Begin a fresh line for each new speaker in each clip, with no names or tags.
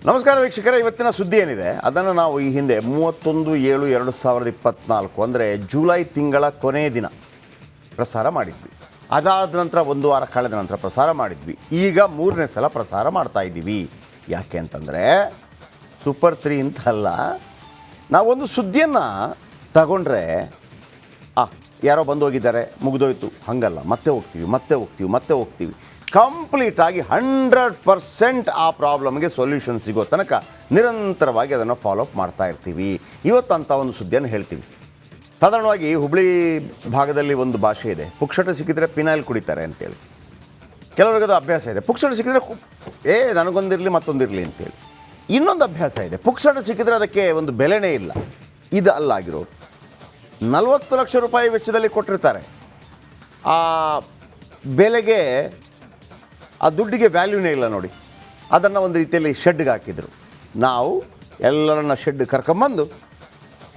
ನಮಸ್ಕಾರ ವೀಕ್ಷಕರೇ, ಇವತ್ತಿನ ಸುದ್ದಿ ಏನಿದೆ ಅದನ್ನು ನಾವು ಈ ಹಿಂದೆ 31/7/2024 ಅಂದರೆ ಜುಲೈ ತಿಂಗಳ ಕೊನೆಯ ದಿನ ಪ್ರಸಾರ ಮಾಡಿದ್ವಿ. ಅದಾದ ನಂತರ ಒಂದು ವಾರ ಕಳೆದ ನಂತರ ಪ್ರಸಾರ ಮಾಡಿದ್ವಿ. ಈಗ 3ನೇ ಸಲ ಪ್ರಸಾರ ಮಾಡ್ತಾ ಇದ್ದೀವಿ. ಯಾಕೆ ಅಂತಂದರೆ ಸೂಪರ್ 3 ಅಂತ ಅಲ್ಲ, ನಾವೊಂದು ಸುದ್ದಿಯನ್ನು ತಗೊಂಡ್ರೆ ಯಾರೋ ಬಂದು ಹೋಗಿದ್ದಾರೆ ಮುಗಿದೋಯ್ತು, ಹಾಗಲ್ಲ, ಮತ್ತೆ ಹೋಗ್ತೀವಿ ಕಂಪ್ಲೀಟಾಗಿ 100% ಆ ಪ್ರಾಬ್ಲಮ್ಗೆ ಸೊಲ್ಯೂಷನ್ ಸಿಗೋ ತನಕ ನಿರಂತರವಾಗಿ ಅದನ್ನು ಫಾಲೋಅಪ್ ಮಾಡ್ತಾ ಇರ್ತೀವಿ. ಇವತ್ತಂಥ ಒಂದು ಸುದ್ದಿಯನ್ನು ಹೇಳ್ತೀವಿ. ಸಾಧಾರಣವಾಗಿ ಹುಬ್ಳಿ ಭಾಗದಲ್ಲಿ ಒಂದು ಭಾಷೆ ಇದೆ, ಪುಕ್ಷಟ ಸಿಕ್ಕಿದ್ರೆ ಪಿನಾಯಿಲ್ ಕುಡಿತಾರೆ ಅಂತೇಳಿ. ಕೆಲವರಿಗೆ ಅದು ಅಭ್ಯಾಸ ಇದೆ, ಪುಕ್ಷಟ ಸಿಕ್ಕಿದ್ರೆ ನನಗೊಂದಿರಲಿ ಮತ್ತೊಂದಿರಲಿ ಅಂತೇಳಿ. ಇನ್ನೊಂದು ಅಭ್ಯಾಸ ಇದೆ, ಪುಕ್ಷಟ ಸಿಕ್ಕಿದ್ರೆ ಅದಕ್ಕೆ ಒಂದು ಬೆಲೆನೇ ಇಲ್ಲ. ಇದು ಅಲ್ಲಾಗಿರೋರು 40 ಲಕ್ಷ ರೂಪಾಯಿ ವೆಚ್ಚದಲ್ಲಿ ಕೊಟ್ಟಿರ್ತಾರೆ. ಆ ಬೆಲೆಗೆ, ಆ ದುಡ್ಡಿಗೆ ವ್ಯಾಲ್ಯೂನೇ ಇಲ್ಲ ನೋಡಿ. ಅದನ್ನು ಒಂದು ರೀತಿಯಲ್ಲಿ ಶೆಡ್ಗೆ ಹಾಕಿದರು. ನಾವು ಎಲ್ಲರನ್ನ ಶೆಡ್ ಕರ್ಕೊಂಬಂದು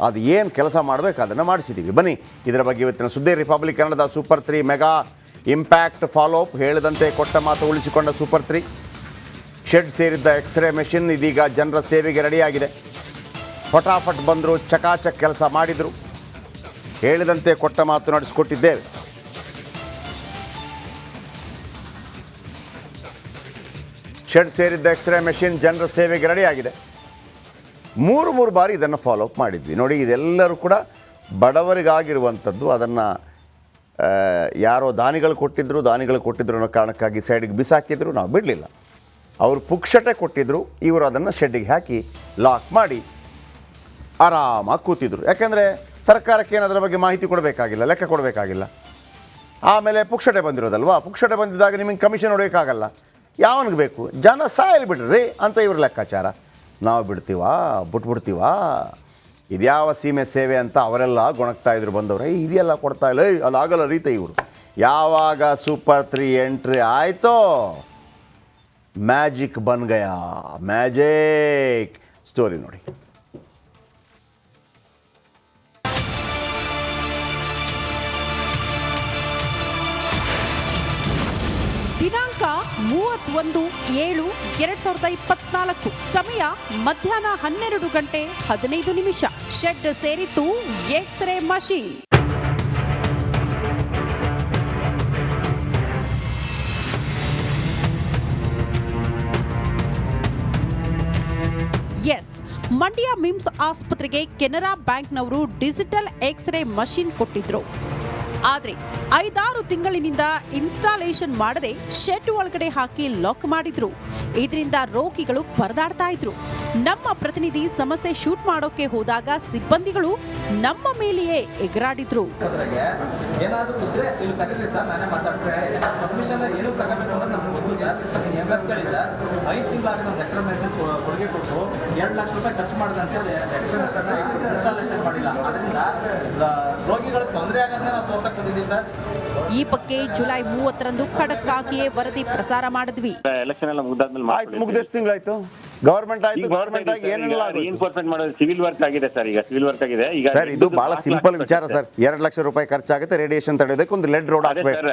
ಅದು ಏನು ಕೆಲಸ ಮಾಡಬೇಕು ಅದನ್ನು ಮಾಡಿಸಿದ್ದೀವಿ. ಬನ್ನಿ, ಇದರ ಬಗ್ಗೆ ಇವತ್ತಿನ ಸುದ್ದಿ. ರಿಪಬ್ಲಿಕ್ ಕನ್ನಡದ ಸೂಪರ್ 3 ಮೆಗಾ ಇಂಪ್ಯಾಕ್ಟ್ ಫಾಲೋಅಪ್. ಹೇಳಿದಂತೆ ಕೊಟ್ಟ ಮಾತು ಉಳಿಸಿಕೊಂಡ ಸೂಪರ್ 3. ಶೆಡ್ ಸೇರಿದ್ದ ಎಕ್ಸ್ರೇ ಮೆಷಿನ್ ಇದೀಗ ಜನರ ಸೇವೆಗೆ ರೆಡಿಯಾಗಿದೆ. ಫಟಾಫಟ್ ಬಂದರು, ಚಕಾಚಕ್ ಕೆಲಸ ಮಾಡಿದರು. ಹೇಳಿದಂತೆ ಕೊಟ್ಟ ಮಾತು ನಡೆಸಿಕೊಟ್ಟಿದ್ದೇವೆ. ಶೆಡ್ ಸೇರಿದ್ದ ಎಕ್ಸ್ರೇ ಮೆಷಿನ್ ಜನರ ಸೇವೆಗೆ ರೆಡಿಯಾಗಿದೆ. 3 ಬಾರಿ ಇದನ್ನು ಫಾಲೋಅಪ್ ಮಾಡಿದ್ವಿ. ನೋಡಿ, ಇದೆಲ್ಲರೂ ಕೂಡ ಬಡವರಿಗಾಗಿರುವಂಥದ್ದು. ಅದನ್ನು ಯಾರೋ ದಾನಿಗಳು ಕೊಟ್ಟಿದ್ದರು ಅನ್ನೋ ಕಾರಣಕ್ಕಾಗಿ ಸೈಡಿಗೆ ಬಿಸಾಕಿದ್ರು, ನಾವು ಬಿಡಲಿಲ್ಲ. ಅವರು ಪುಕ್ಷಟೆ ಕೊಟ್ಟಿದ್ದರು, ಇವರು ಅದನ್ನು ಶೆಡ್ಡಿಗೆ ಹಾಕಿ ಲಾಕ್ ಮಾಡಿ ಆರಾಮಾಗಿ ಕೂತಿದ್ರು. ಯಾಕೆಂದರೆ ಸರ್ಕಾರಕ್ಕೆ ಏನು ಅದರ ಬಗ್ಗೆ ಮಾಹಿತಿ ಕೊಡಬೇಕಾಗಿಲ್ಲ, ಲೆಕ್ಕ ಕೊಡಬೇಕಾಗಿಲ್ಲ. ಆಮೇಲೆ ಪುಕ್ಷಟೆ ಬಂದಿರೋದಲ್ವಾ, ಪುಕ್ಷಟೆ ಬಂದಿದ್ದಾಗ ನಿಮಗೆ ಕಮಿಷನ್ ಹೊಡೆಯೋಕ್ಕಾಗಲ್ಲ. ಯಾವನಿಗೆ ಬೇಕು, ಜನ ಸಾಯಲ್ ಬಿಡ್ರಿ ಅಂತ ಇವ್ರ ಲೆಕ್ಕಾಚಾರ. ನಾವು ಬಿಟ್ಬಿಡ್ತೀವಾ ಇದ್ಯಾವ ಸೀಮೆ ಸೇವೆ ಅಂತ ಅವರೆಲ್ಲ ಗೊಣಗ್ತಾ ಇದ್ರು ಬಂದವ್ರೆ. ಇದೆಲ್ಲ ಕೊಡ್ತಾ ಇಲ್ಲ, ಅದಾಗಲ್ಲ ರೀತಿ. ಇವರು ಯಾವಾಗ ಸೂಪರ್ 3 ಎಂಟ್ರಿ ಆಯಿತೋ ಮ್ಯಾಜಿಕ್ ಬನ್ ಗಯಾ. ಮ್ಯಾಜಿಕ್ ಸ್ಟೋರಿ ನೋಡಿ.
ದಿನಾಂಕ 31/7/2024. ಸಮಯ ಮಧ್ಯಾಹ್ನ 12:15. ಶೆಡ್ ಸೇರಿತ್ತು ಎಕ್ಸ್ರೇ ಮಷೀನ್. ಮಂಡ್ಯ ಮಿಮ್ಸ್ ಆಸ್ಪತ್ರೆಗೆ ಕೆನರಾ ಬ್ಯಾಂಕ್ನವರು ಡಿಜಿಟಲ್ ಎಕ್ಸ್ರೇ ಮಷೀನ್ ಕೊಟ್ಟಿದ್ರು. ಆದರೆ 5-6 ತಿಂಗಳಿನಿಂದ ಇನ್ಸ್ಟಾಲೇಷನ್ ಮಾಡದೆ ಶೆಡ್ ಒಳಗಡೆ ಹಾಕಿ ಲಾಕ್ ಮಾಡಿದ್ರು. ಇದರಿಂದ ರೋಗಿಗಳು ಪರದಾಡ್ತಾ ಇದ್ರು. ನಮ್ಮ ಪ್ರತಿನಿಧಿ ಸಮಸ್ಯೆ ಶೂಟ್ ಮಾಡೋಕೆ ಹೋದಾಗ ಸಿಬ್ಬಂದಿಗಳು ನಮ್ಮ ಮೇಲೆಯೇ ಎಗರಾಡಿದ್ರು. ಈ ಬಗ್ಗೆ ಜುಲೈ 30ರಂದು ಖಡಕ್ ಆಗಿಯೇ ವರದಿ ಪ್ರಸಾರ ಮಾಡಿದ್ವಿ.
ಎಲೆಕ್ಷನ್ ಎಲ್ಲ
ಮುಗಿದೆಷ್ಟು ತಿಂಗಳಾಯ್ತು? ಗವರ್ಮೆಂಟ್ ಆಗಿ ಏನೆಲ್ಲ
ಎನ್ಫೋರ್ಸ್ಮೆಂಟ್ ಮಾಡೋದು ಸಿವಿಲ್ ವರ್ಕ್ ಆಗಿದೆ ಸರ್. ಈಗ ಸಿವಿಲ್ ವರ್ಕ್ ಆಗಿದೆ. ಈಗ
ಸರ್ ಇದು ಬಹಳ ಸಿಂಪಲ್ ವಿಚಾರ ಸರ್. 2 ಲಕ್ಷ ರೂಪಾಯಿ ಖರ್ಚಾಗುತ್ತೆ. ರೇಡಿಯೇಷನ್ ತಡೆಯೋದಕ್ಕೆ ಒಂದು ಲೆಡ್ ರೋಡ್ ಹಾಕಬೇಕು.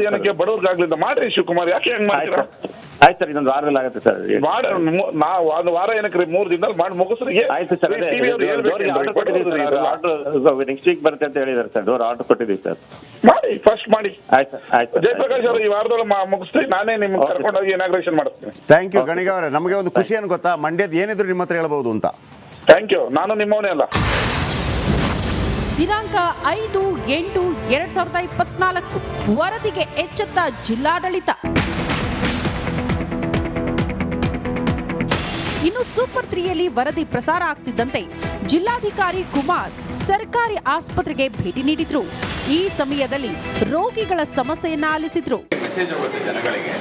ಏನಕ್ಕೆ ಬಡವ್ರಿಗಾಗ್ಲಿಂದ ಮಾಡ್ರಿ ಶಿವಕುಮಾರ್, ಯಾಕೆ ಹೆಂಗ್ ಮಾಡ್ತೀರಾ?
ಆಯ್ತು ಸರ್, ಇನ್ನೊಂದು ವಾರದಲ್ಲಿ ಆಗುತ್ತೆ ಸರ್.
ನಾವು ಒಂದು ವಾರ ಏನಕ್ಕೆ 3 ದಿನದಲ್ಲಿ ಮಾಡಿ ಮುಗಿಸ್ರಿಗೆ.
ಆಯ್ತು ಸರ್, ನೆಕ್ಸ್ಟ್ ವೀಕ್ ಬರುತ್ತೆ ಅಂತ ಹೇಳಿದಾರೆ ಸರ್. ಡೋರ್ ಆರ್ಡರ್ ಕೊಟ್ಟಿದ್ದೀವಿ ಸರ್.
ಮಾಡಿ, ಫಸ್ಟ್ ಮಾಡಿ.
ಆಯ್ತು ಆಯ್ತು
ಜಯಪ್ರಕಾಶ್ ಅವರು ಈ ವಾರದೊಳಗೆ ಮುಗಿಸ್ತೀವಿ. ನಾನೇ ನಿಮ್ಗೆ ಕರ್ಕೊಂಡೋಗಿ ಇನಾಗ್ರೇಷನ್ ಮಾಡಿಸ್ತೀನಿ.
ಥ್ಯಾಂಕ್ ಯು ಗಣಿಗ ಅವರೇ. ನಮಗೆ ಒಂದು ಖುಷಿ ಏನು ಗೊತ್ತಾ, ಮಂಡ್ಯದ ಏನಿದ್ರು ನಿಮ್ಮ ಹತ್ರ ಹೇಳ್ಬೋದು ಅಂತ.
Thank you. ನಾನು ನಿಮ್ಮವನೇ ಅಲ್ಲ.
ದಿನಾಂಕ 5/8/2024. ವರದಿಗೆ ಎಚ್ಚೆತ್ತ ಜಿಲ್ಲಾಡಳಿತ. ಇನ್ನು ಸೂಪರ್ 3ಯಲ್ಲಿ ವರದಿ ಪ್ರಸಾರ ಆಗ್ತಿದ್ದಂತೆ ಜಿಲ್ಲಾಧಿಕಾರಿ ಕುಮಾರ್ ಸರ್ಕಾರಿ ಆಸ್ಪತ್ರೆಗೆ ಭೇಟಿ ನೀಡಿದ್ರು. ಈ ಸಮಯದಲ್ಲಿ ರೋಗಿಗಳ ಸಮಸ್ಯೆಯನ್ನ ಆಲಿಸಿದ್ರು.
ಮೆಸೇಜ್ ಹೋಗುತ್ತೆ ಜನಗಳಿಗೆ.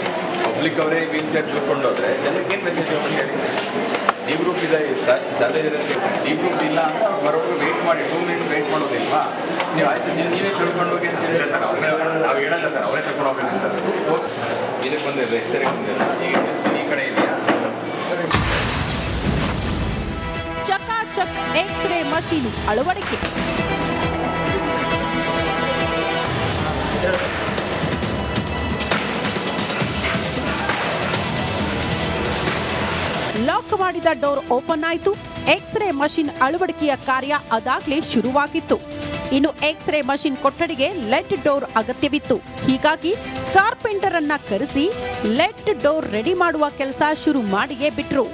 ಪಬ್ಲಿಕ್ ಅವರೇ ವೀಲ್ ಚೇರ್ ತಿಳ್ಕೊಂಡೋದ್ರೆ ಜನಕ್ಕೆ ಏನು ಮೆಸೇಜ್ ಹೋಗುತ್ತೆ ಹೇಳಿ? ಡಿ ಗ್ರೂಪ್ ಇದೆ, ಡಿ ಗ್ರೂಪ್ ಇಲ್ಲ ಅಂತ ಬರೋರು ವೆಯ್ಟ್ ಮಾಡಿ 2 ಮಿನಿಟ್ಸ್ ವೆಯ್ಟ್ ಮಾಡೋದಿಲ್ವಾ? ನೀವು ಆಯ್ತು ನೀವೇ ತಿಳ್ಕೊಂಡು ಹೋಗಿ ಅಂತ ಹೇಳಿ ಸರ್. ನಾವು ಹೇಳಲ್ಲ ಸರ್, ಅವರೇ ತಗೊಂಡು ಹೋಗ್ಬೇಕು ಅಂತ. ಇದಕ್ಕೆ ಬಂದಿಲ್ಲ, ಎಕ್ಸ್ರೇ ಬಂದಿಲ್ಲ. ಈಗ ಈ ಕಡೆ ಇದೆಯಾ?
ಚಕಾಚಕ್ ಎಕ್ಸ್ರೇ ಮಷೀನ್ ಅಳವಡಿಕೆ. ಲಾಕ್ ಮಾಡಿದ ಡೋರ್ ಓಪನ್ ಆಯಿತು. ಎಕ್ಸ್ರೇ ಮಷಿನ್ ಅಳವಡಿಕೆಯ ಕಾರ್ಯ ಅದಾಗ್ಲೇ ಶುರುವಾಗಿತ್ತು. ಇನ್ನು ಎಕ್ಸ್ರೇ ಮಷಿನ್ ಕೊಠಡಿಗೆ ಲೆಡ್ ಡೋರ್ ಅಗತ್ಯವಿತ್ತು. ಹೀಗಾಗಿ ಕಾರ್ಪೆಂಟರ್ ಅನ್ನ ಕರೆಸಿ ಲೆಡ್ ಡೋರ್ ರೆಡಿ ಮಾಡುವ ಕೆಲಸ ಶುರು ಮಾಡಿಯೇ ಬಿಟ್ರು.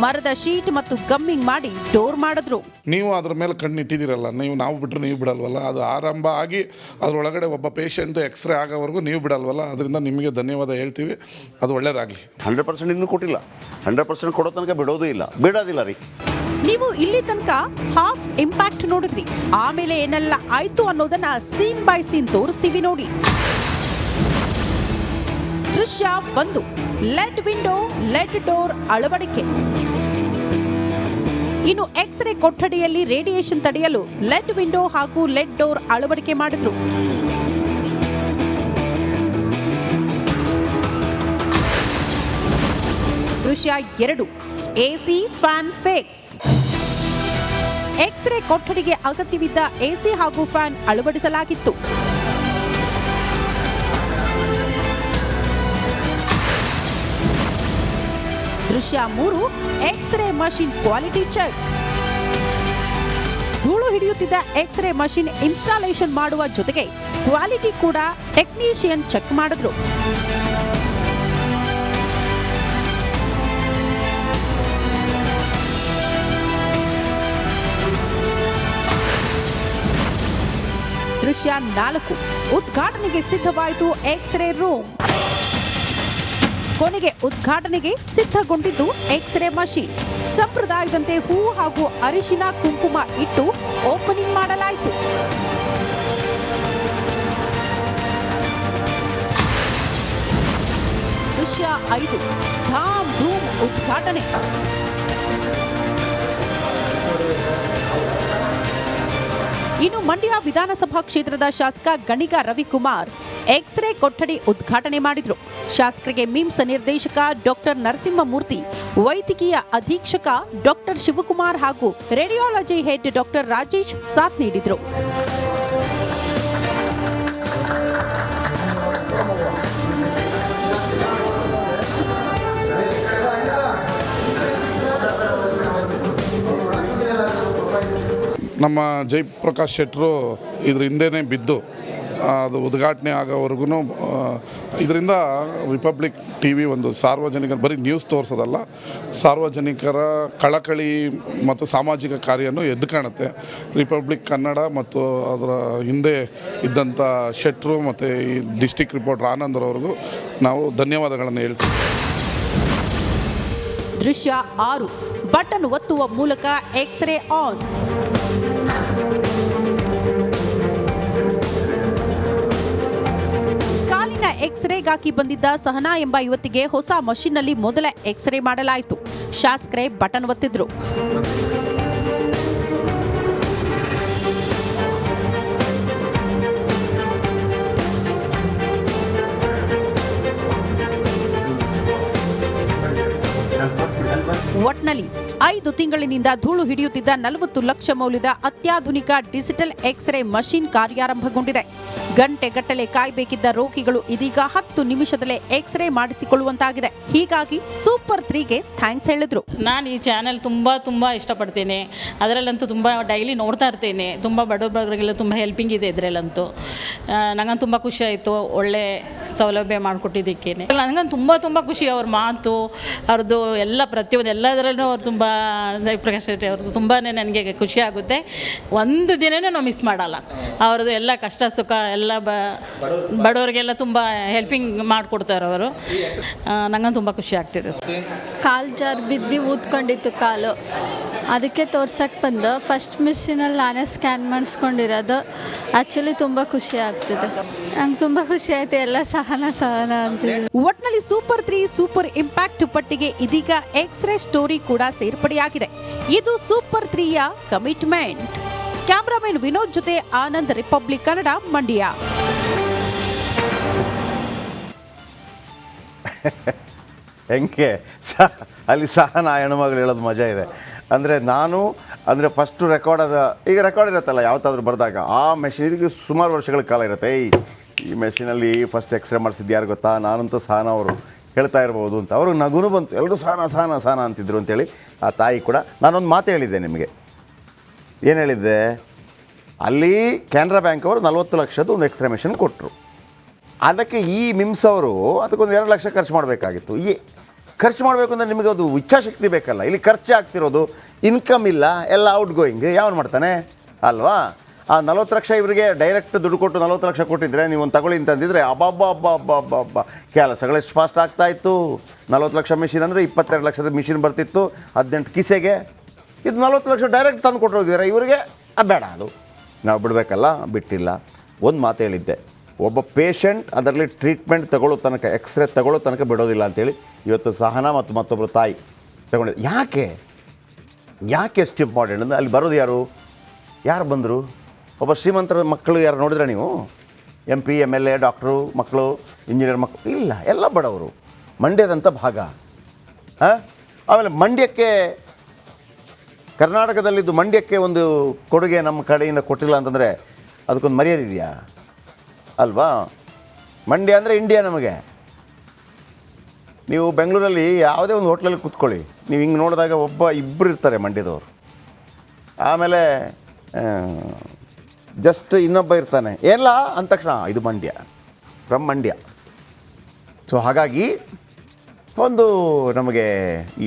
ಮರದ ಶೀಟ್ ಮತ್ತು ಗಮ್ಮಿಂಗ್ ಮಾಡಿ ಡೋರ್ ಮಾಡಿದ್ರು.
ನೀವು ಅದ್ರ ಮೇಲೆ ಕಣ್ಣಿಟ್ಟಿದ್ದೀರಲ್ಲ, ನಾವು ಬಿಟ್ಟರೆ ನೀವು ಬಿಡಲ್ವಲ್ಲ, ಅದು ಆರಂಭ ಆಗಿ ಅದರೊಳಗಡೆ ಒಬ್ಬ ಪೇಷಂಟ್ ಎಕ್ಸ್ರೇ ಆಗೋವರೆಗೂ ನೀವು ಬಿಡಲ್ವಲ್ಲ, ಅದರಿಂದ ನಿಮಗೆ ಧನ್ಯವಾದ ಹೇಳ್ತೀವಿ. ಅದು ಒಳ್ಳೇದಾಗಲಿ.
100% ಇನ್ನೂ ಕೊಟ್ಟಿಲ್ಲ. 100% ಕೊಡೋ ತನಕ ಬಿಡೋದಿಲ್ಲ ರೀ.
ನೀವು ಇಲ್ಲಿ ತನಕ ಹಾಫ್ ಇಂಪ್ಯಾಕ್ಟ್ ನೋಡಿದ್ರಿ. ಆಮೇಲೆ ಏನೆಲ್ಲ ಆಯ್ತು ಅನ್ನೋದನ್ನ ಸೀನ್ ಬೈ ಸೀನ್ ತೋರಿಸ್ತೀವಿ ನೋಡಿ. ದೃಶ್ಯ 1, ಲೆಡ್ ವಿಂಡೋ ಲೆಡ್ ಡೋರ್ ಅಳವಡಿಕೆ. ಇನ್ನು ಎಕ್ಸ್ರೇ ಕೊಠಡಿಯಲ್ಲಿ ರೇಡಿಯೇಷನ್ ತಡೆಯಲು ಲೆಡ್ ವಿಂಡೋ ಹಾಗೂ ಲೆಡ್ ಡೋರ್ ಅಳವಡಿಕೆ ಮಾಡಿದ್ರು. ದೃಶ್ಯ 2, ಎಸಿ ಫ್ಯಾನ್ ಫಿಕ್ಸ್. ಎಕ್ಸ್ರೇ ಕೊಠಡಿಗೆ ಅಗತ್ಯವಿದ್ದ ಎಸಿ ಹಾಗೂ ಫ್ಯಾನ್ ಅಳವಡಿಸಲಾಗಿತ್ತು. ದೃಶ್ಯ 3, ಎಕ್ಸ್ರೇ ಮಷಿನ್ ಕ್ವಾಲಿಟಿ ಚೆಕ್. ಧೂಳು ಹಿಡಿಯುತ್ತಿದ್ದ ಎಕ್ಸ್ರೇ ಮಷಿನ್ ಇನ್ಸ್ಟಾಲೇಷನ್ ಮಾಡುವ ಜೊತೆಗೆ ಕ್ವಾಲಿಟಿ ಕೂಡ ಟೆಕ್ನಿಷಿಯನ್ ಚೆಕ್ ಮಾಡಿದ್ರು. ದೃಶ್ಯ 4, ಉದ್ಘಾಟನೆಗೆ ಸಿದ್ಧವಾಯಿತು ಎಕ್ಸ್ರೇ ರೂಮ್. ಕೊನೆಗೆ ಉದ್ಘಾಟನೆಗೆ ಸಿದ್ಧಗೊಂಡಿದ್ದು ಎಕ್ಸ್ರೇ ಮಷೀನ್. ಸಂಪ್ರದಾಯದಂತೆ ಹೂ ಹಾಗೂ ಅರಿಶಿನ ಕುಂಕುಮ ಇಟ್ಟು ಓಪನಿಂಗ್ ಮಾಡಲಾಯಿತು. ದೃಶ್ಯ 5, ಧಾಮ್ ಧೂಮ್ ಉದ್ಘಾಟನೆ. ಇನ್ನು ಮಂಡ್ಯ ವಿಧಾನಸಭಾ ಕ್ಷೇತ್ರದ ಶಾಸಕ ಗಣಿಗ ರವಿಕುಮಾರ್ ಎಕ್ಸ್ರೇ ಕೊಠಡಿ ಉದ್ಘಾಟನೆ ಮಾಡಿದ್ರು. ಶಾಸಕರಿಗೆ ಮಿಮ್ಸ್ ನಿರ್ದೇಶಕ ಡಾಕ್ಟರ್ ನರಸಿಂಹಮೂರ್ತಿ, ವೈದ್ಯಕೀಯ ಅಧೀಕ್ಷಕ ಡಾಕ್ಟರ್ ಶಿವಕುಮಾರ್ ಹಾಗೂ ರೇಡಿಯಾಲಜಿ ಹೆಡ್ ಡಾಕ್ಟರ್ ರಾಜೇಶ್ ಸಾಥ್ ನೀಡಿದ್ರು.
ನಮ್ಮ ಜಯಪ್ರಕಾಶ್ ಶೆಟ್ಟರು ಇದ್ರ ಹಿಂದೆನೇ ಬಿದ್ದು ಅದು ಉದ್ಘಾಟನೆ ಆಗೋವರೆಗೂ ಇದರಿಂದ ರಿಪಬ್ಲಿಕ್ TV ಒಂದು ಸಾರ್ವಜನಿಕರ ಬರೀ ನ್ಯೂಸ್ ತೋರಿಸೋದಲ್ಲ, ಸಾರ್ವಜನಿಕರ ಕಳಕಳಿ ಮತ್ತು ಸಾಮಾಜಿಕ ಕಾರ್ಯನೂ ಎದ್ದು ಕಾಣುತ್ತೆ. ರಿಪಬ್ಲಿಕ್ ಕನ್ನಡ ಮತ್ತು ಅದರ ಹಿಂದೆ ಇದ್ದಂಥ ಶೆಟ್ಟರು ಮತ್ತು ಈ ಡಿಸ್ಟಿಕ್ ರಿಪೋರ್ಟರ್ ಆನಂದರವರೆಗೂ ನಾವು ಧನ್ಯವಾದಗಳನ್ನು ಹೇಳ್ತೀವಿ.
ದೃಶ್ಯ 6, ಬಟನ್ ಒತ್ತುವ ಮೂಲಕ ಎಕ್ಸ್ರೇ ಆನ್. ಕಾಲಿನ ಎಕ್ಸ್ರೇಗಾಗಿ ಬಂದಿದ್ದ ಸಹನಾ ಎಂಬ ಯುವತಿಗೆ ಹೊಸ ಮಷೀನ್ನಲ್ಲಿ ಮೊದಲ ಎಕ್ಸ್ರೇ ಮಾಡಲಾಯಿತು. ಶಾಸಕರೇ ಬಟನ್ ಒತ್ತಿದ್ರು. ಒಟ್ನಲ್ಲಿ 5 ತಿಂಗಳಿನಿಂದ ಧೂಳು ಹಿಡಿಯುತ್ತಿದ್ದ 40 ಲಕ್ಷ ಮೌಲ್ಯದ ಅತ್ಯಾಧುನಿಕ ಡಿಜಿಟಲ್ ಎಕ್ಸ್ರೇ ಮಷೀನ್ ಕಾರ್ಯಾರಂಭಗೊಂಡಿದೆ. ಗಂಟೆಗಟ್ಟಲೆ ಕಾಯಬೇಕಿದ್ದ ರೋಗಿಗಳು ಇದೀಗ 10 ನಿಮಿಷದಲ್ಲೇ ಎಕ್ಸ್ರೇ ಮಾಡಿಸಿಕೊಳ್ಳುವಂತಾಗಿದೆ. ಹೀಗಾಗಿ ಸೂಪರ್ 3ಗೆ ಥ್ಯಾಂಕ್ಸ್ ಹೇಳಿದ್ರು.
ನಾನು ಈ ಚಾನೆಲ್ ತುಂಬ ಇಷ್ಟಪಡ್ತೇನೆ. ಅದರಲ್ಲಂತೂ ತುಂಬ ಡೈಲಿ ನೋಡ್ತಾ ಇರ್ತೇನೆ. ತುಂಬ ಬಡವರಿಗೆಲ್ಲ ತುಂಬ ಹೆಲ್ಪಿಂಗ್ ಇದೆ ಇದರಲ್ಲಂತೂ. ನನಗಂತೂ ತುಂಬ ಖುಷಿ ಆಯಿತು, ಒಳ್ಳೆ ಸೌಲಭ್ಯ ಮಾಡಿಕೊಟ್ಟಿದ್ದಕ್ಕೆ. ನನಗಂತೂ ತುಂಬ ಖುಷಿ. ಅವ್ರ ಮಾತು, ಅವ್ರದ್ದು ಎಲ್ಲ ಪ್ರತಿಯೊಂದು ಎಲ್ಲದರಲ್ಲೂ ಅವ್ರು ತುಂಬ ಜಯಪ್ರಕಾಶ್ ಶೆಟ್ಟಿ ಅವ್ರದ್ದು ತುಂಬಾ ನನಗೆ ಖುಷಿ ಆಗುತ್ತೆ. ಒಂದು ದಿನವೂ ನಾವು ಮಿಸ್ ಮಾಡಲ್ಲ. ಅವ್ರದ್ದು ಎಲ್ಲ ಕಷ್ಟ ಸುಖ ಎಲ್ಲ ಬಡವರಿಗೆಲ್ಲ ತುಂಬ ಹೆಲ್ಪಿಂಗ್ ಮಾಡಿಕೊಡ್ತಾರೆ ಅವರು. ನಂಗಂತೂ ತುಂಬ ಖುಷಿ ಆಗ್ತಿದೆ.
ಕಾಲು ಜಾರ್ ಬಿದ್ದು ಊದ್ಕೊಂಡಿತ್ತು ಕಾಲು, ಅದಕ್ಕೆ ತೋರ್ಸಕ್ಕೆ ಬಂದು ಫಸ್ಟ್ ಮಿಷಿನಲ್ಲಿ ನಾನೇ ಸ್ಕ್ಯಾನ್ ಮಾಡಿಸ್ಕೊಂಡಿರೋದು. ಆ್ಯಕ್ಚುಲಿ ತುಂಬ ಖುಷಿ ಆಗ್ತಿದೆ. ನಂಗೆ ತುಂಬ ಖುಷಿ ಆಯಿತು. ಎಲ್ಲ ಸಹನ ಅಂತಿದೆ.
ಒಟ್ನಲ್ಲಿ ಸೂಪರ್ 3 ಸೂಪರ್ ಇಂಪ್ಯಾಕ್ಟ್ ಪಟ್ಟಿಗೆ ಇದೀಗ ಎಕ್ಸ್ರೇ ಸ್ಟೋರಿ ಕೂಡ ಸೇರ್ಪಡೆಯಾಗಿದೆ. ಇದು ಸೂಪರ್ 3ಯ ಕಮಿಟ್ಮೆಂಟ್. ಕ್ಯಾಮರಾಮನ್ ವಿನೋದ್ ಜೊತೆ ಆನಂದ್, ರಿಪಬ್ಲಿಕ್ ಕನ್ನಡ, ಮಂಡ್ಯ.
ಹೆಂಗೆ ಅಲ್ಲಿ ಸಹನಾ ಹೆಣ್ಮಗಳು ಹೇಳೋದು ಮಜಾ ಇದೆ. ಅಂದರೆ ಫಸ್ಟು ಈಗ ರೆಕಾರ್ಡ್ ಇರುತ್ತಲ್ಲ ಯಾವತ್ತಾದ್ರೂ ಬರೆದಾಗ, ಆ ಮೆಷಿನ್ ಇದಕ್ಕೆ ಸುಮಾರು ವರ್ಷಗಳ ಕಾಲ ಇರುತ್ತೆ. ಈ ಮೆಷಿನಲ್ಲಿ ಫಸ್ಟ್ ಎಕ್ಸ್ರೇ ಮಾಡಿಸಿದ್ದು ಯಾರು ಗೊತ್ತಾ? ನಾನಂತೂ ಸಹನಾ ಅವರು ಹೇಳ್ತಾ ಇರ್ಬೋದು ಅಂತ. ಅವ್ರಿಗೆ ನಗುನು ಬಂತು, ಎಲ್ಲರೂ ಸಾನ ಅಂತಿದ್ರು ಅಂತೇಳಿ ಆ ತಾಯಿ ಕೂಡ. ನಾನೊಂದು ಮಾತು ಹೇಳಿದ್ದೆ ನಿಮಗೆ, ಏನು ಹೇಳಿದ್ದೆ, ಅಲ್ಲಿ ಕೆನರಾ ಬ್ಯಾಂಕ್ ಅವರು 40 ಲಕ್ಷದ ಒಂದು ಎಕ್ಸ್ರೇ ಮೆಷಿನ್ ಕೊಟ್ಟರು. ಅದಕ್ಕೆ ಈ ಮಿಮ್ಸ್ ಅವರು ಅದಕ್ಕೊಂದು 2 ಲಕ್ಷ ಖರ್ಚು ಮಾಡಬೇಕಾಗಿತ್ತು. ಖರ್ಚು ಮಾಡಬೇಕು ಅಂದರೆ ನಿಮಗೆ ಅದು ಇಚ್ಛಾಶಕ್ತಿ ಬೇಕಲ್ಲ. ಇಲ್ಲಿ ಖರ್ಚು ಆಗ್ತಿರೋದು, ಇನ್ಕಮ್ ಇಲ್ಲ, ಎಲ್ಲ ಔಟ್ ಗೋಯಿಂಗ್. ಯಾವನು ಮಾಡ್ತಾನೆ ಅಲ್ವಾ? ಆ 40 ಲಕ್ಷ ಇವರಿಗೆ ಡೈರೆಕ್ಟ್ ದುಡ್ಡು ಕೊಟ್ಟು 40 ಲಕ್ಷ ಕೊಟ್ಟಿದ್ರೆ ನೀವು ಒಂದು ತಗೊಳ್ಳಿ ಅಂತಂದಿದ್ರೆ ಅಬ್ಬಬ್ಬಬ್ಬಬ್ಬಬ್ಬ ಕೆಲಸಗಳು ಎಷ್ಟು ಫಾಸ್ಟ್ ಆಗ್ತಾಯಿತ್ತು. 40 ಲಕ್ಷ ಮಿಷಿನ್ ಅಂದರೆ 22 ಲಕ್ಷದ ಮಿಷಿನ್ ಬರ್ತಿತ್ತು 18 ಕಿಸೆಗೆ. ಇದು 40 ಲಕ್ಷ ಡೈರೆಕ್ಟ್ ತಂದು ಕೊಟ್ಟು ಹೋಗಿದ್ದಾರೆ ಇವರಿಗೆ. ಬೇಡ, ಅದು ನಾವು ಬಿಡಬೇಕಲ್ಲ, ಬಿಟ್ಟಿಲ್ಲ. ಒಂದು ಮಾತು ಹೇಳಿದ್ದೆ, ಒಬ್ಬ ಪೇಷಂಟ್ ಅದರಲ್ಲಿ ಟ್ರೀಟ್ಮೆಂಟ್ ತಗೊಳ್ಳೋ ತನಕ, ಎಕ್ಸ್ರೇ ತಗೊಳ್ಳೋ ತನಕ ಬಿಡೋದಿಲ್ಲ ಅಂತೇಳಿ ಇವತ್ತು ಸಹನಾ ಮತ್ತು ಮತ್ತೊಬ್ಬರು ತಾಯಿ ತಗೊಂಡಿದ್ದು. ಯಾಕೆ ಎಷ್ಟು ಇಂಪಾರ್ಟೆಂಟ್ ಅಂದರೆ ಅಲ್ಲಿ ಬರೋದು ಯಾರು ಬಂದರು? ಒಬ್ಬ ಶ್ರೀಮಂತರ ಮಕ್ಕಳು ಯಾರು ನೋಡಿದ್ರೆ ನೀವು? MP, MLA, ಡಾಕ್ಟ್ರು ಮಕ್ಕಳು, ಇಂಜಿನಿಯರ್ ಮಕ್ಕಳು ಇಲ್ಲ, ಎಲ್ಲ ಬಡವರು. ಮಂಡ್ಯದಂಥ ಭಾಗ. ಆಮೇಲೆ ಮಂಡ್ಯಕ್ಕೆ, ಕರ್ನಾಟಕದಲ್ಲಿದ್ದು ಮಂಡ್ಯಕ್ಕೆ ಒಂದು ಕೊಡುಗೆ ನಮ್ಮ ಕಡೆಯಿಂದ ಕೊಟ್ಟಿಲ್ಲ ಅಂತಂದರೆ ಅದಕ್ಕೊಂದು ಮರ್ಯಾದೆ ಇದೆಯಾ ಅಲ್ವಾ? ಮಂಡ್ಯ ಅಂದರೆ ಇಂಡಿಯಾ ನಮಗೆ. ನೀವು ಬೆಂಗಳೂರಲ್ಲಿ ಯಾವುದೇ ಒಂದು ಹೋಟ್ಲಲ್ಲಿ ಕೂತ್ಕೊಳ್ಳಿ, ನೀವು ಹಿಂಗೆ ನೋಡಿದಾಗ ಇಬ್ಬರು ಇರ್ತಾರೆ ಮಂಡ್ಯದವರು. ಆಮೇಲೆ ಜಸ್ಟ್ ಇನ್ನೊಬ್ಬ ಇರ್ತಾನೆ, ಎಲ್ಲ ಅಂದ ತಕ್ಷಣ ಇದು ಮಂಡ್ಯ, ಫ್ರಮ್ ಮಂಡ್ಯ. ಸೊ ಹಾಗಾಗಿ ಒಂದು ನಮಗೆ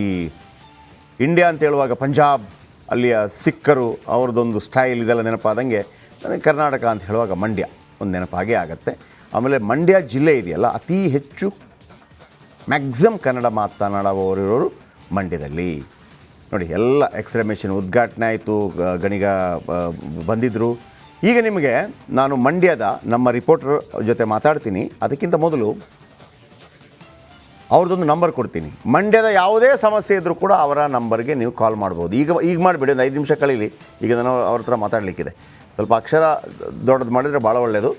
ಈ ಇಂಡಿಯಾ ಅಂತ ಹೇಳುವಾಗ ಪಂಜಾಬ್, ಅಲ್ಲಿಯ ಸಿಕ್ಕರು ಅವ್ರದ್ದೊಂದು ಸ್ಟೈಲ್ ಇದೆಲ್ಲ ನೆನಪಾದಂಗೆ ನನಗೆ ಕರ್ನಾಟಕ ಅಂತ ಹೇಳುವಾಗ ಮಂಡ್ಯ ಒಂದು ನೆನಪಾಗೇ ಆಗುತ್ತೆ. ಆಮೇಲೆ ಮಂಡ್ಯ ಜಿಲ್ಲೆ ಇದೆಯಲ್ಲ, ಅತಿ ಹೆಚ್ಚು ಮ್ಯಾಕ್ಸಿಮಮ್ ಕನ್ನಡ ಮಾತನಾಡುವವರಿರೋರು ಮಂಡ್ಯದಲ್ಲಿ. ನೋಡಿ, ಎಲ್ಲ ಎಕ್ಸ್ರೇ ಮೆಷಿನ್ ಉದ್ಘಾಟನೆ ಆಯಿತು, ಗಣಿಗ ಬಂದಿದ್ದರು. ಈಗ ನಿಮಗೆ ನಾನು ಮಂಡ್ಯದ ನಮ್ಮ ರಿಪೋರ್ಟರ್ ಜೊತೆ ಮಾತಾಡ್ತೀನಿ. ಅದಕ್ಕಿಂತ ಮೊದಲು ಅವ್ರದ್ದೊಂದು ನಂಬರ್ ಕೊಡ್ತೀನಿ. ಮಂಡ್ಯದ ಯಾವುದೇ ಸಮಸ್ಯೆ ಇದ್ದರೂ ಕೂಡ ಅವರ ನಂಬರ್ಗೆ ನೀವು ಕಾಲ್ ಮಾಡ್ಬೋದು. ಈಗ ಮಾಡಿಬಿಡಿ, ಒಂದು 5 ನಿಮಿಷ ಕಳೀಲಿ. ಈಗ ನಾನು ಅವ್ರ ಹತ್ರ ಮಾತಾಡಲಿಕ್ಕಿದೆ. ಸ್ವಲ್ಪ ಅಕ್ಷರ ದೊಡ್ಡದು ಮಾಡಿದರೆ ಭಾಳ ಒಳ್ಳೆಯದು.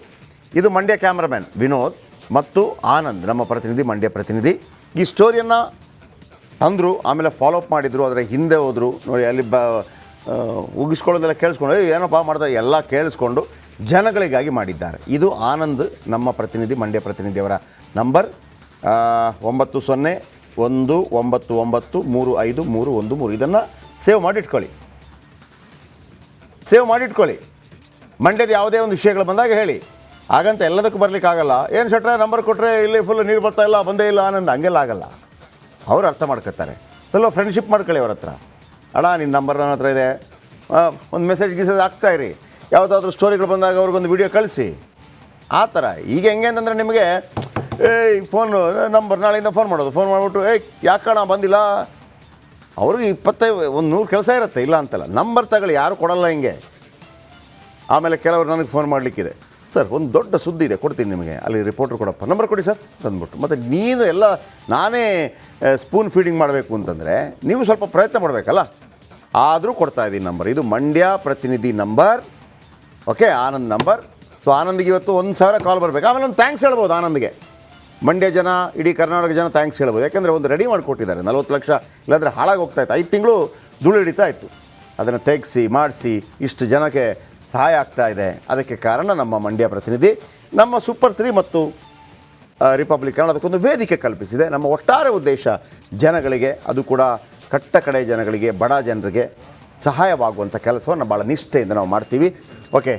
ಇದು ಮಂಡ್ಯ ಕ್ಯಾಮ್ರಾಮ್ಯಾನ್ ವಿನೋದ್ ಮತ್ತು ಆನಂದ್, ನಮ್ಮ ಪ್ರತಿನಿಧಿ, ಮಂಡ್ಯ ಪ್ರತಿನಿಧಿ. ಈ ಸ್ಟೋರಿಯನ್ನು ತಂದರು, ಆಮೇಲೆ ಫಾಲೋಅಪ್ ಮಾಡಿದರು, ಅದರ ಹಿಂದೆ ಹೋದರು. ನೋಡಿ, ಅಲ್ಲಿ ಉಗಿಸ್ಕೊಳ್ಳೋದೆಲ್ಲ ಕೇಳಿಸ್ಕೊಂಡು ಏನಪ್ಪ ಮಾಡ್ತಾರೆ ಎಲ್ಲ ಕೇಳಿಸ್ಕೊಂಡು ಜನಗಳಿಗಾಗಿ ಮಾಡಿದ್ದಾರೆ. ಇದು ಆನಂದ್, ನಮ್ಮ ಪ್ರತಿನಿಧಿ, ಮಂಡ್ಯ ಪ್ರತಿನಿಧಿಯವರ ನಂಬರ್ 9019935313. ಇದನ್ನು ಸೇವ್ ಮಾಡಿಟ್ಕೊಳ್ಳಿ. ಮಂಡ್ಯದ ಯಾವುದೇ ಒಂದು ವಿಷಯಗಳು ಬಂದಾಗ ಹೇಳಿ. ಹಾಗಂತ ಎಲ್ಲದಕ್ಕೂ ಬರಲಿಕ್ಕಾಗಲ್ಲ. ಏನು ಶೆಟ್ರೆ ನಂಬರ್ ಕೊಟ್ಟರೆ ಇಲ್ಲಿ ಫುಲ್ ನೀರು ಬರ್ತಾ ಇಲ್ಲ, ಬಂದೇ ಇಲ್ಲ ಆನಂದ್, ಹಂಗೆಲ್ಲ ಆಗಲ್ಲ. ಅವ್ರು ಅರ್ಥ ಮಾಡ್ಕೊತಾರೆ. ಸ್ವಲ್ಪ ಫ್ರೆಂಡ್ಶಿಪ್ ಮಾಡ್ಕೊಳ್ಳಿ ಅವ್ರ ಹತ್ರ. ಅಣ್ಣ ನಿನ್ನ ನಂಬರ್ ನನ್ನ ಹತ್ರ ಇದೆ, ಒಂದು ಮೆಸೇಜ್ ಆಗ್ತಾಯಿರಿ. ಯಾವುದಾದ್ರೂ ಸ್ಟೋರಿಗಳು ಬಂದಾಗ ಅವ್ರಿಗೊಂದು ವಿಡಿಯೋ ಕಳಿಸಿ. ಆ ಥರ. ಈಗ ಹೆಂಗೆ ಅಂತಂದರೆ ನಿಮಗೆ ಫೋನು ನಂಬರ್ ನಾಳೆಯಿಂದ ಫೋನ್ ಮಾಡಿಬಿಟ್ಟು ಯಾಕಣ್ಣ ಬಂದಿಲ್ಲ, ಅವ್ರಿಗೆ 100 ಕೆಲಸ ಇರುತ್ತೆ, ಇಲ್ಲ ಅಂತಲ್ಲ. ನಂಬರ್ ತಗೊಳ್ಳಿ, ಯಾರು ಕೊಡಲ್ಲ ಹಿಂಗೆ. ಆಮೇಲೆ ಕೆಲವರು ನನಗೆ ಫೋನ್ ಮಾಡಲಿಕ್ಕಿದೆ, ಸರ್ ಒಂದು ದೊಡ್ಡ ಸುದ್ದಿ ಇದೆ, ಕೊಡ್ತೀನಿ ನಿಮಗೆ, ಅಲ್ಲಿ ರಿಪೋರ್ಟ್ರ್ ಕೊಡಪ್ಪ, ನಂಬರ್ ಕೊಡಿ ಸರ್ ತಂದ್ಬಿಟ್ಟು. ಮತ್ತು ನೀನು ಎಲ್ಲ ನಾನೇ ಸ್ಪೂನ್ ಫೀಡಿಂಗ್ ಮಾಡಬೇಕು ಅಂತಂದರೆ ನೀವು ಸ್ವಲ್ಪ ಪ್ರಯತ್ನ ಮಾಡಬೇಕಲ್ಲ. ಆದರೂ ಕೊಡ್ತಾಯಿದ್ದೀನಿ ನಂಬರ್. ಇದು ಮಂಡ್ಯ ಪ್ರತಿನಿಧಿ number, okay, Anand number. So ಆನಂದಿಗೆ ಇವತ್ತು 1000 ಕಾಲ್ ಬರಬೇಕು. ಆಮೇಲೆ ಒಂದು ಥ್ಯಾಂಕ್ಸ್ ಹೇಳ್ಬೋದು ಆನಂದ್ಗೆ. ಮಂಡ್ಯ ಜನ, ಇಡೀ ಕರ್ನಾಟಕ ಜನ ಥ್ಯಾಂಕ್ಸ್ ಹೇಳ್ಬೋದು. ಯಾಕೆಂದರೆ ಒಂದು ರೆಡಿ ಮಾಡಿಕೊಟ್ಟಿದ್ದಾರೆ. 40 ಲಕ್ಷ ಇಲ್ಲಾಂದರೆ ಹಾಳಾಗಿ ಹೋಗ್ತಾಯಿತ್ತು. 5 ತಿಂಗಳು ಧೂಳು ಹಿಡಿತಾ ಇತ್ತು. ಅದನ್ನು ತೆಗೆಸಿ ಮಾಡಿಸಿ ಇಷ್ಟು ಜನಕ್ಕೆ ಸಹಾಯ ಆಗ್ತಾ ಇದೆ. ಅದಕ್ಕೆ ಕಾರಣ ನಮ್ಮ ಮಂಡ್ಯ ಪ್ರತಿನಿಧಿ. ನಮ್ಮ ಸೂಪರ್ 3 ಮತ್ತು ರಿಪಬ್ಲಿಕ್ ಅದಕ್ಕೊಂದು ವೇದಿಕೆ ಕಲ್ಪಿಸಿದೆ. ನಮ್ಮ ಒಟ್ಟಾರೆ ಉದ್ದೇಶ ಜನಗಳಿಗೆ, ಅದು ಕೂಡ ಕಟ್ಟ ಕಡೆ ಜನಗಳಿಗೆ, ಬಡ ಜನರಿಗೆ ಸಹಾಯವಾಗುವಂಥ ಕೆಲಸವನ್ನು ಭಾಳ ನಿಷ್ಠೆಯಿಂದ ನಾವು ಮಾಡ್ತೀವಿ. ಓಕೆ.